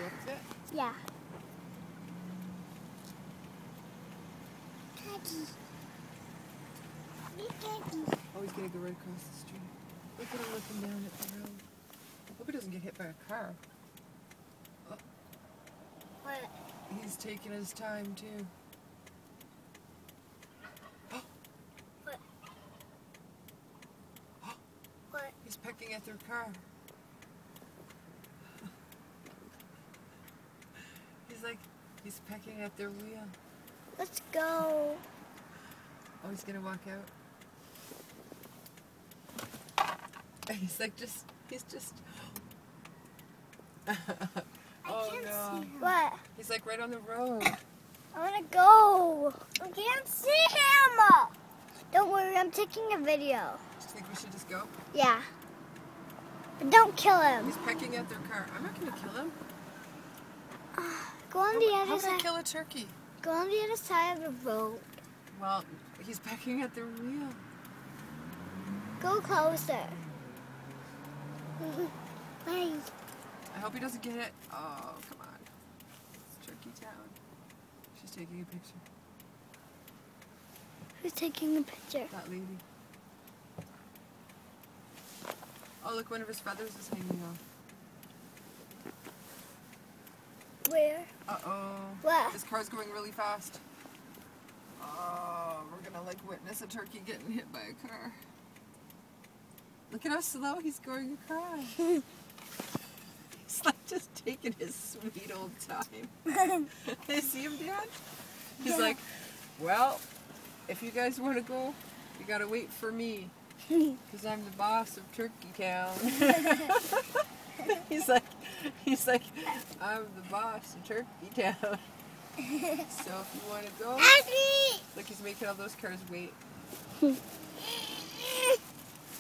go up to it? Yeah. Daddy. Daddy. Oh, he's gonna go right across the street. Look at him looking down at the road. Hope he doesn't get hit by a car. Oh, What? he's taking his time too. What? What? He's pecking at their car. He's pecking at their wheel. Let's go. Oh, he's gonna walk out. He's just. Oh no. What? He's like right on the road. I want to go. I can't see him. Don't worry, I'm taking a video. Do you think we should just go? Yeah. But don't kill him. He's pecking at their car. I'm not gonna kill him. Go on the other How can I side. kill a turkey? Go on the other side of the road. Well, he's pecking at their wheel. Go closer. Bye. I hope he doesn't get it. Oh, come on. It's Turkey Town. She's taking a picture. Who's taking a picture? That lady. Oh, look, one of his feathers is hanging off. Where? Uh-oh. What? This car's going really fast. Oh, we're gonna witness a turkey getting hit by a car. Look at how slow he's going across. He's just taking his sweet old time. You see him, Dad? He's like, well, if you guys want to go, you gotta wait for me. Because I'm the boss of Turkey Town. He's like, I'm the boss of Turkey Town. So if you want to go, look, he's making all those cars wait.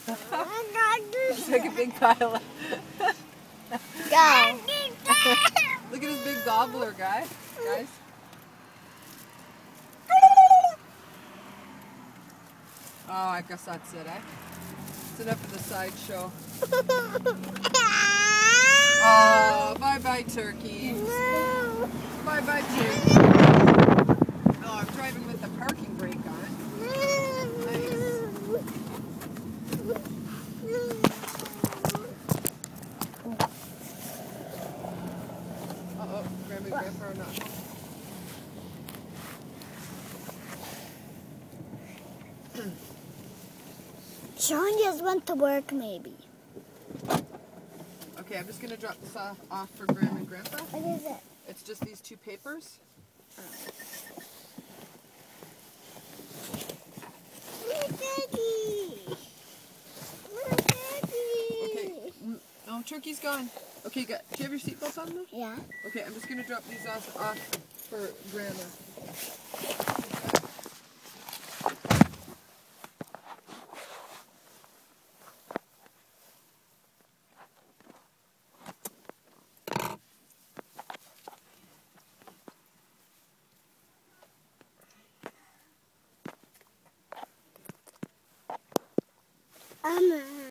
It's like a big pile of... Go. Look at his big gobbler, guys. Oh, I guess that's it, eh? It's enough of the sideshow. Oh, bye-bye, turkeys. Bye-bye, turkeys. Oh, I'm driving with the parking brake on. Nice. Uh-oh, Grandma and Grandpa are not home. Sean just went to work, maybe. Okay, I'm just going to drop this off for Grandma and Grandpa. What is it? It's just these two papers. Okay. Oh, turkey's gone. Okay, do you have your seatbelts on though? Yeah. Okay, I'm just going to drop these off for Grandma. Anna.